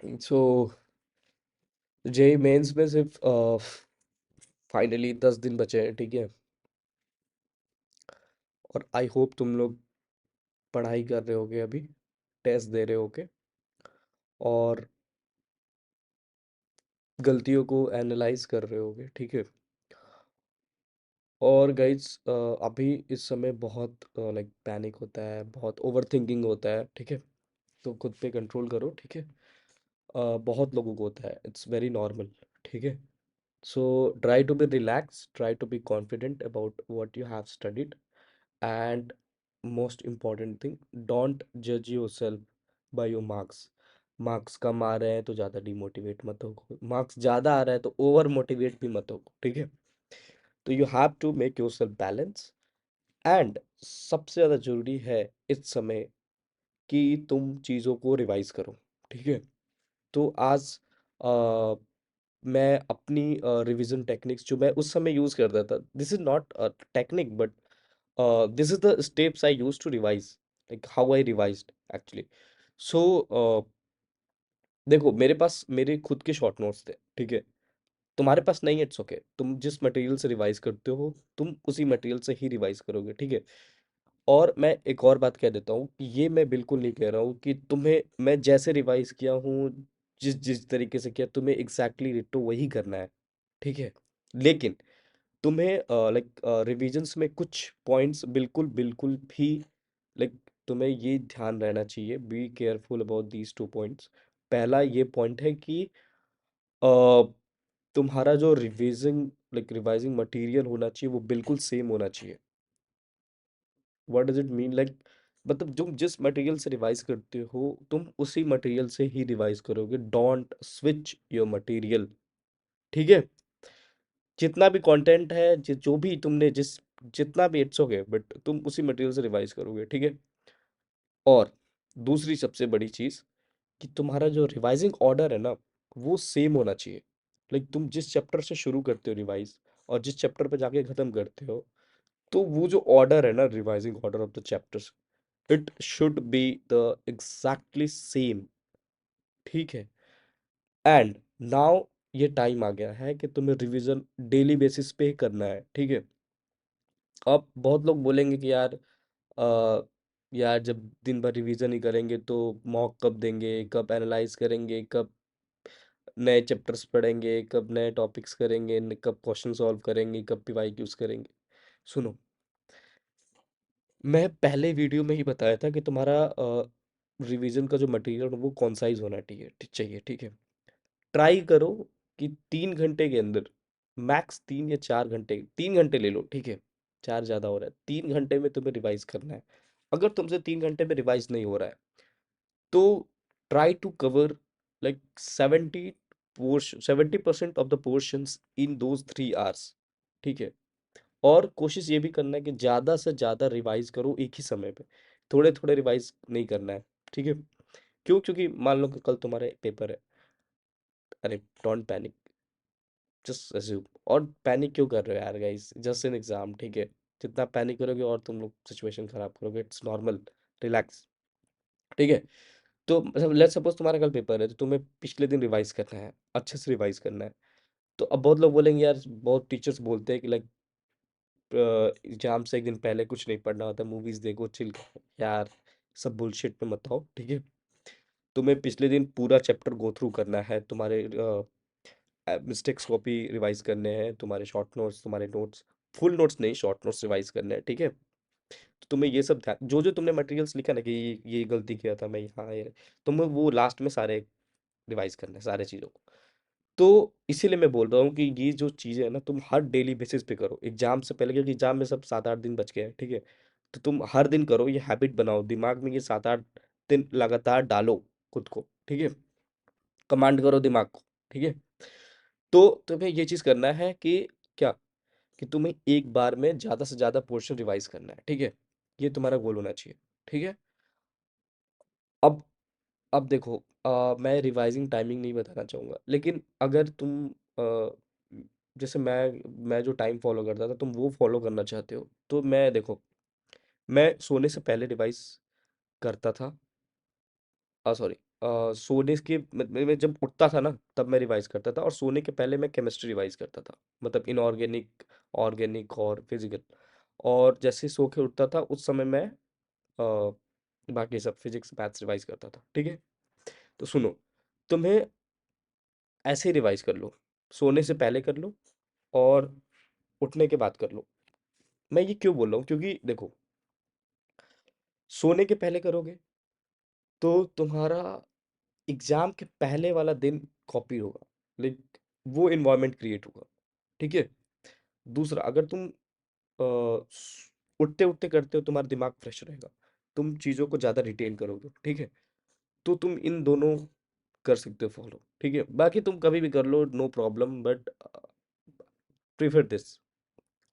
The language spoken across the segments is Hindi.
सो जेई मेंस में सिर्फ फाइनली 10 दिन बचे हैं, ठीक है। और आई होप तुम लोग पढ़ाई कर रहे होगे अभी, टेस्ट दे रहे होगे और गलतियों को एनालाइज कर रहे होगे, ठीक है। और गाइस अभी इस समय बहुत लाइक पैनिक होता है, बहुत ओवर थिंकिंग होता है, ठीक है। तो खुद पे कंट्रोल करो, ठीक है। बहुत लोगों को होता है, इट्स वेरी नॉर्मल, ठीक है। So try to be relax, try to be confident about what you have studied, and most important thing, don't जज yourself by your marks. Marks कम आ रहे हैं तो ज़्यादा डिमोटिवेट मत हो, मार्क्स ज़्यादा आ रहा है तो ओवर मोटिवेट भी मत हो, ठीक है। तो you have to make yourself balance, and सबसे ज़्यादा ज़रूरी है इस समय कि तुम चीज़ों को रिवाइज करो, ठीक है। तो आज अ, मैं अपनी रिवीजन टेक्निक्स जो मैं उस समय यूज़ करता था, this is not technique but this is the steps I use to revise, like how I revised actually. So देखो, मेरे पास मेरे खुद के शॉर्ट नोट्स थे, ठीक है। तुम्हारे पास नहीं है, इट्स ओके। तुम जिस मटेरियल से रिवाइज करते हो तुम उसी मटेरियल से ही रिवाइज करोगे, ठीक है। और मैं एक और बात कह देता हूँ कि ये मैं बिल्कुल नहीं कह रहा हूँ कि तुम्हें मैं जैसे रिवाइज किया हूँ, जिस जिस तरीके से किया, तुम्हें एग्जैक्टली डिट्टो वही करना है, ठीक है। लेकिन तुम्हें लाइक रिविजन्स में कुछ पॉइंट्स बिल्कुल बिल्कुल भी लाइक तुम्हें ये ध्यान रहना चाहिए, be careful about these 2 points. पहला ये पॉइंट है कि अ, तुम्हारा जो रिविजिंग लाइक रिवाइजिंग मटेरियल होना चाहिए वो बिल्कुल सेम होना चाहिए। What does it mean, like मतलब तुम जिस मटेरियल से रिवाइज करते हो तुम उसी मटेरियल से ही रिवाइज करोगे, डोंट स्विच योर मटेरियल, ठीक है। जितना भी कंटेंट है, जो भी तुमने जिस जितना भी, इट्स ओके, बट तुम उसी मटेरियल से रिवाइज करोगे, ठीक है। और दूसरी सबसे बड़ी चीज कि तुम्हारा जो रिवाइजिंग ऑर्डर है ना वो सेम होना चाहिए। लाइक तुम जिस चैप्टर से शुरू करते हो रिवाइज और जिस चैप्टर पे जाके खत्म करते हो, तो वो जो ऑर्डर है ना, revising order of the chapters, it should be the exactly same, ठीक है। एंड नाउ ये टाइम आ गया है कि तुम्हें रिवीजन डेली बेसिस पे ही करना है, ठीक है। अब बहुत लोग बोलेंगे कि यार यार जब दिन भर रिवीजन ही करेंगे तो मॉक कब देंगे, कब एनालाइज करेंगे, कब नए चैप्टर्स पढ़ेंगे, कब नए टॉपिक्स करेंगे, कब क्वेश्चन सॉल्व करेंगे, कब पीवाईक्यूज करेंगे। सुनो, मैं पहले वीडियो में ही बताया था कि तुम्हारा रिवीजन का जो मटेरियल वो कॉन्साइज होना चाहिए, चाहिए, ठीक है। ट्राई करो कि 3 घंटे के अंदर, मैक्स 3 या 4 घंटे, 3 घंटे ले लो, ठीक है। चार ज़्यादा हो रहा है, 3 घंटे में तुम्हें रिवाइज करना है। अगर तुमसे 3 घंटे में रिवाइज नहीं हो रहा है तो try to cover like 70% of the portions in those 3 hours, ठीक है। और कोशिश ये भी करना है कि ज़्यादा से ज़्यादा रिवाइज करो एक ही समय पे, थोड़े थोड़े रिवाइज नहीं करना है, ठीक है। क्यों? क्योंकि मान लो कि कल तुम्हारे पेपर है, अरे डोंट पैनिक, जस्ट अज्यूम। और पैनिक क्यों कर रहे हो यार गाइस, जस्ट एन एग्जाम, ठीक है। जितना पैनिक करोगे और तुम लोग सिचुएशन खराब करोगे, इट्स नॉर्मल, रिलैक्स, ठीक है। तो मतलब लेट्स सपोज तुम्हारा कल पेपर है तो तुम्हें पिछले दिन रिवाइज करना है, अच्छे से रिवाइज करना है। तो अब बहुत लोग बोलेंगे यार, बहुत टीचर्स बोलते हैं कि लाइक एग्जाम से एक दिन पहले कुछ नहीं पढ़ना होता, मूवीज देखो, चिल करो यार, सब बुलशिट में मत आओ, ठीक है। तुम्हें पिछले दिन पूरा चैप्टर गो थ्रू करना है, तुम्हारे मिस्टेक्स कॉपी रिवाइज करने हैं, तुम्हारे शॉर्ट नोट्स, तुम्हारे नोट्स, फुल नोट्स नहीं, शॉर्ट नोट्स रिवाइज करने हैं, ठीक है। तो तुम्हें ये सब ध्यान, जो जो तुमने मटेरियल्स लिखा ना कि ये गलती किया था मैं यहाँ, ये तुम्हें वो लास्ट में सारे रिवाइज करना है, सारे चीज़ों को। तो इसीलिए मैं बोल रहा हूँ कि ये जो चीज़ें है ना तुम हर डेली बेसिस पे करो एग्जाम से पहले, क्योंकि एग्जाम में सब 7-8 दिन बच गए हैं, ठीक है। तो तुम हर दिन करो, ये हैबिट बनाओ दिमाग में, ये 7-8 दिन लगातार डालो खुद को, ठीक है। कमांड करो दिमाग को, ठीक है। तो तुम्हें ये चीज़ करना है कि क्या, कि तुम्हें एक बार में ज़्यादा से ज़्यादा पोर्शन रिवाइज करना है, ठीक है। ये तुम्हारा गोल होना चाहिए, ठीक है। अब अब देखो, मैं रिवाइजिंग टाइमिंग नहीं बताना चाहूँगा, लेकिन अगर तुम जैसे मैं जो टाइम फॉलो करता था तुम वो फॉलो करना चाहते हो, तो मैं देखो, मैं सोने से पहले रिवाइज करता था, सॉरी, सोने के मैं जब उठता था ना तब मैं रिवाइज करता था, और सोने के पहले मैं केमिस्ट्री रिवाइज करता था, मतलब इनऑर्गेनिक, ऑर्गेनिक और फिजिकल। और जैसे सो के उठता था उस समय मैं अ, बाकी सब फिजिक्स मैथ्स रिवाइज करता था, ठीक है। तो सुनो, तुम्हें ऐसे ही रिवाइज कर लो, सोने से पहले कर लो और उठने के बाद कर लो। मैं ये क्यों बोल रहा हूँ, क्योंकि देखो, सोने के पहले करोगे तो तुम्हारा एग्जाम के पहले वाला दिन कॉपी होगा, लाइक वो इन्वायरमेंट क्रिएट होगा, ठीक है। दूसरा, अगर तुम उठते उठते करते हो, तुम्हारा दिमाग फ्रेश रहेगा, तुम चीज़ों को ज़्यादा रिटेन करोगे, ठीक है। तो तुम इन दोनों कर सकते हो फॉलो, ठीक है। बाकी तुम कभी भी कर लो, no problem, but prefer this,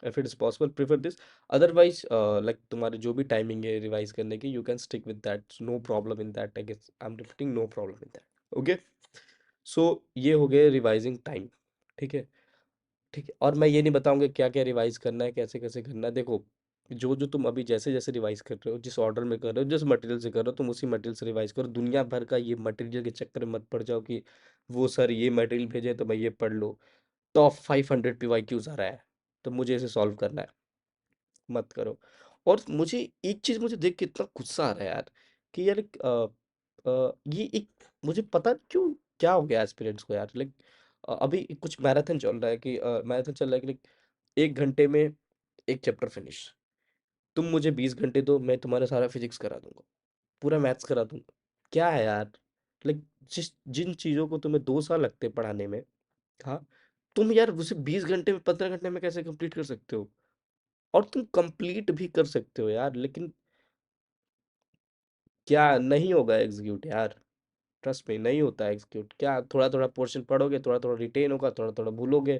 if it is possible, prefer this. Otherwise like तुम्हारे जो भी टाइमिंग है रिवाइज करने की, you can stick with that, no problem in that, I guess I am repeating, no problem in that, okay. So ये हो गए रिवाइजिंग टाइम, ठीक है। ठीक है, और मैं ये नहीं बताऊंगा क्या क्या रिवाइज करना है, कैसे कैसे करना है। देखो, जो जो तुम अभी जैसे जैसे रिवाइज कर रहे हो, जिस ऑर्डर में कर रहे हो, जिस मटेरियल से कर रहे हो, तुम उसी मटेरियल से रिवाइज करो। दुनिया भर का ये मटेरियल के चक्कर में मत पड़ जाओ कि वो सर ये मटेरियल भेजे तो मैं ये पढ़ लो, टॉप 500 PYQs आ रहा है तो मुझे इसे सॉल्व करना है, मत करो। और मुझे एक चीज मुझे देख के इतना गुस्सा आ रहा है यार, कि यार ये एक, मुझे पता नहीं क्यों, क्या हो गया एस्पिरेंट्स को यार, लाइक अभी कुछ मैराथन चल रहा है कि मैराथन चल रहा है कि like, 1 घंटे में एक चैप्टर फिनिश। तुम मुझे 20 घंटे दो, मैं तुम्हारा सारा फिजिक्स करा दूंगा, पूरा मैथ्स करा दूंगा। क्या है यार, लाइक जिन चीजों को तुम्हें 2 साल लगते हैं पढ़ाने में, हाँ, तुम यार उसे 20 घंटे में, 15 घंटे में कैसे कंप्लीट कर सकते हो। और तुम कंप्लीट भी कर सकते हो यार, लेकिन क्या नहीं होगा एग्जीक्यूट यार, ट्रस्ट में नहीं होता है एग्जीक्यूट। क्या थोड़ा थोड़ा पोर्शन पढ़ोगे, थोड़ा थोड़ा रिटेन होगा, थोड़ा थोड़ा भूलोगे,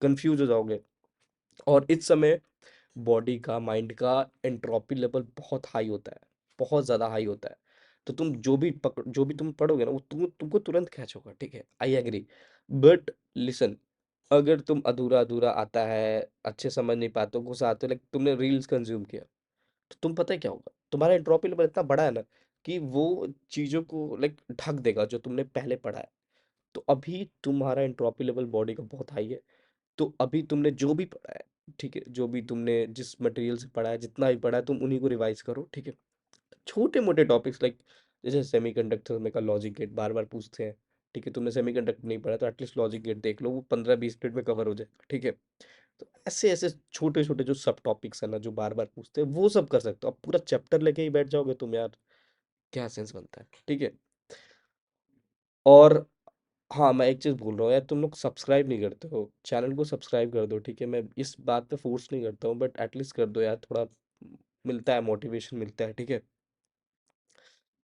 कंफ्यूज हो जाओगे। और इस समय बॉडी का, माइंड का एंट्रोपी लेवल बहुत हाई होता है, बहुत ज़्यादा हाई होता है। तो तुम जो भी तुम पढ़ोगे ना, वो तुमको तुरंत कैच होगा, ठीक है, आई एग्री। बट लिसन, अगर तुम अधूरा अधूरा आता है, अच्छे समझ नहीं पाते हो, गुस्सा आते हो, लाइक तुमने रील्स कंज्यूम किया, तो तुम पता है क्या होगा, तुम्हारा एंट्रोपी लेवल इतना बड़ा है ना कि वो चीज़ों को लाइक ढक देगा जो तुमने पहले पढ़ा है। तो अभी तुम्हारा एंट्रोपी लेवल बॉडी का बहुत हाई है। तो अभी तुमने जो भी पढ़ा है, ठीक है, जो भी तुमने जिस मटेरियल से पढ़ा है, जितना भी पढ़ा है, तुम उन्हीं को रिवाइज करो, ठीक है। छोटे मोटे टॉपिक्स लाइक जैसे सेमीकंडक्टर में का लॉजिक गेट बार बार पूछते हैं, ठीक है, तुमने सेमीकंडक्टर नहीं पढ़ा तो एटलीस्ट लॉजिक गेट देख लो, वो 15-20 मिनट में कवर हो जाएगा, ठीक है। तो ऐसे ऐसे छोटे छोटे जो सब टॉपिक्स है ना, जो बार बार पूछते हैं, वो सब कर सकते हो। अब पूरा चैप्टर लेके ही बैठ जाओगे तुम यार, क्या सेंस बनता है, ठीक है। और हाँ, मैं एक चीज़ बोल रहा हूँ यार, तुम लोग सब्सक्राइब नहीं करते हो, चैनल को सब्सक्राइब कर दो, ठीक है। मैं इस बात पे फोर्स नहीं करता हूँ, बट एटलीस्ट कर दो यार, थोड़ा मिलता है, मोटिवेशन मिलता है, ठीक है।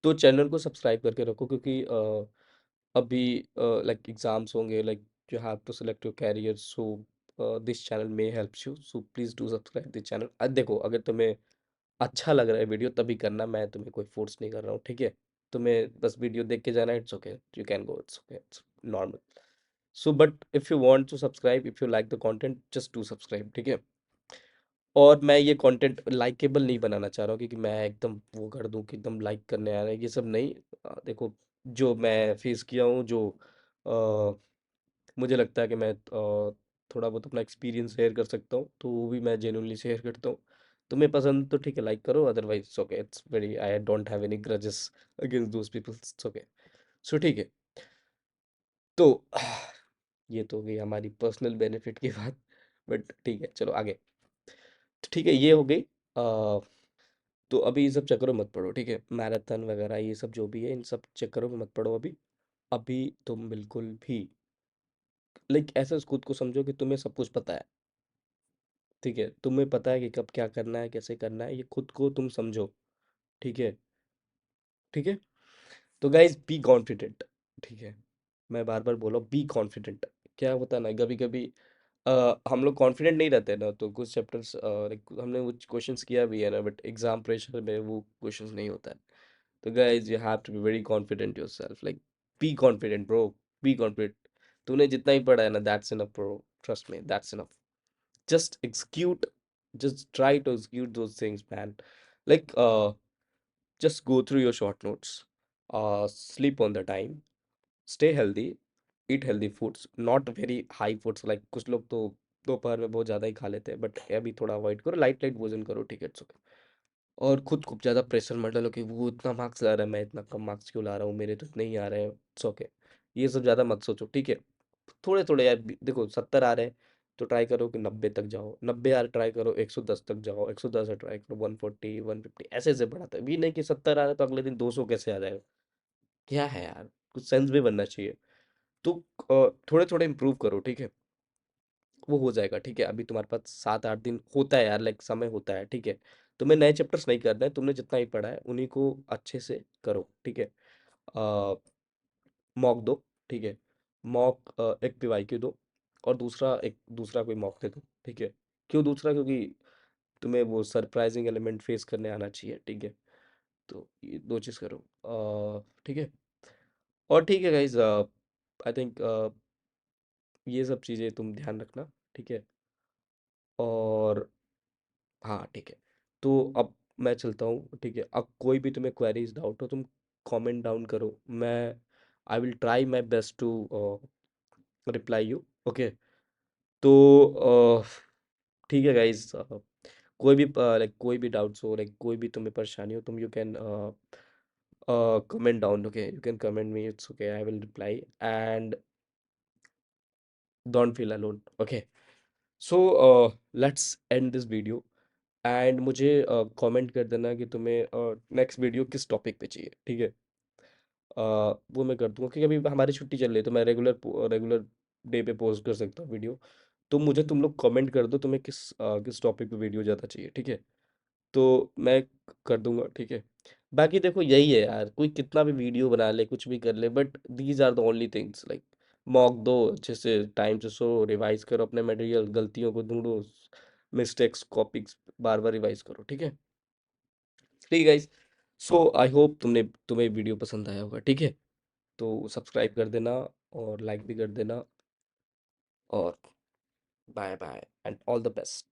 तो चैनल को सब्सक्राइब करके रखो, क्योंकि अभी लाइक एग्जाम्स होंगे, like you have to select your career, so this channel may helps you, so please do subscribe this channel. देखो, अगर तुम्हें अच्छा लग रहा है वीडियो तभी करना, मैं तुम्हें कोई फोर्स नहीं कर रहा हूँ, ठीक है। तुम्हें बस वीडियो देख के जाना, it's okay, you can go, it's okay, it's normal. So but if you want to subscribe, if you like the content, just do subscribe, ठीक है। और मैं ये कंटेंट लाइकेबल नहीं बनाना चाह रहा हूँ, क्योंकि मैं एकदम वो कर दूँ कि एकदम लाइक करने आ रहा है, ये सब नहीं। देखो, जो मैं फेस किया हूँ, जो अ, मुझे लगता है कि मैं थोड़ा बहुत अपना एक्सपीरियंस शेयर कर सकता हूँ, तो वो भी मैं जेन्युइनली शेयर करता हूँ। तुम्हें पसंद तो ठीक है, लाइक करो, otherwise okay, it's very, I don't have any grudges against those people, it's okay. So ठीक है। तो ये तो हो गई हमारी पर्सनल बेनिफिट की बात, बट ठीक है, चलो आगे। तो ठीक है, ये हो गई। तो अभी ये सब चक्करों में मत पड़ो, ठीक है, मैराथन वगैरह ये सब जो भी है, इन सब चक्करों में मत पड़ो अभी। अभी तुम बिल्कुल भी लाइक ऐसा खुद को समझो कि तुम्हें सब कुछ पता है, ठीक है, तुम्हें पता है कि कब क्या करना है, कैसे करना है, ये खुद को तुम समझो, ठीक है, ठीक है। तो गाइज बी कॉन्फिडेंट, ठीक है। मैं बार बार बोला, बी कॉन्फिडेंट। क्या होता है ना, कभी कभी हम लोग कॉन्फिडेंट नहीं रहते ना, तो कुछ चैप्टर्स लाइक हमने वो क्वेश्चंस किया भी है ना, बट एग्जाम प्रेशर में वो क्वेश्चंस नहीं होता है। तो guys you have to be very confident yourself, like be confident bro, be confident. तूने जितना ही पढ़ा है ना, that's enough bro, trust me, that's enough. just execute, just try to execute those things, man. Like just go through your short notes, sleep on the time, stay healthy, eat healthy foods, not very high foods, like कुछ लोग तो दोपहर में बहुत ज़्यादा ही खा लेते हैं, बट अभी थोड़ा अवॉइड करो, लाइट लाइट भोजन करो, ठीक है, इट्स ओके। और खुद को ज़्यादा प्रेशर मत डालो कि वो इतना मार्क्स ला रहा है, मैं इतना कम मार्क्स क्यों ला रहा हूँ, मेरे तो इतने ही आ रहे हैं, इट्स ओके। ये सब ज़्यादा मत सोचो, ठीक है। थोड़े थोड़े यार, देखो 70 आ रहे हैं तो ट्राई करो कि 90 तक जाओ, 90 यार ट्राई करो 110 तक जाओ, 110 से ट्राई करो 140 150, ऐसे ऐसे बढ़ाता है, भी नहीं कि 70 आ रहा है तो अगले दिन 200 कैसे आ जाएगा। क्या है यार, कुछ सेंस भी बनना चाहिए। तो थोड़े थोड़े इम्प्रूव करो, ठीक है, वो हो जाएगा, ठीक है। अभी तुम्हारे पास 7 8 दिन होता है यार, लाइक समय होता है, ठीक है। तुम्हें नए चैप्टर्स नहीं करना है, तुमने जितना ही पढ़ा है उन्हीं को अच्छे से करो, ठीक है। मॉक दो, ठीक है। मॉक एक पीवाईक्यू दो, और दूसरा कोई मॉक दे दो, ठीक है। क्यों दूसरा? क्योंकि तुम्हें वो सरप्राइजिंग एलिमेंट फेस करने आना चाहिए, ठीक है। तो ये दो चीज़ करो, ठीक है। और ठीक है गाइज, आई थिंक ये सब चीज़ें तुम ध्यान रखना, ठीक है। और हाँ, ठीक है। तो अब मैं चलता हूँ, ठीक है। अब कोई भी तुम्हें क्वेरीज डाउट हो, तुम कमेंट डाउन करो, मैं I will try my best to reply you, okay. तो ठीक है गाइज, कोई भी लाइक कोई भी डाउट्स हो, लाइक कोई भी तुम्हें परेशानी हो, तुम you can comment down, okay, you can comment me, it's okay, I will reply, and don't feel alone, okay। So let's end this video, and मुझे कमेंट कर देना कि तुम्हें नेक्स्ट वीडियो किस टॉपिक पे चाहिए, ठीक है। वो मैं कर दूंगा, क्योंकि अभी हमारी छुट्टी चल रही है, तो मैं रेगुलर रेगुलर डे पे पोस्ट कर सकता हूँ वीडियो। तो मुझे तुम लोग कमेंट कर दो तुम्हें किस टॉपिक पे वीडियो ज़्यादा चाहिए, ठीक है। तो मैं कर दूंगा, ठीक है। बाकी देखो यही है यार, कोई कितना भी वीडियो बना ले, कुछ भी कर ले, but these are the only things, like mock दो अच्छे से, टाइम से सो, रिवाइज करो अपने मटेरियल, गलतियों को ढूंढो, मिस्टेक्स कॉपीज बार बार रिवाइज करो, ठीक है। ठीक है गाइस, सो आई होप तुम्हें वीडियो पसंद आया होगा, ठीक है। तो सब्सक्राइब कर देना, और लाइक भी कर देना, और bye bye and all the best.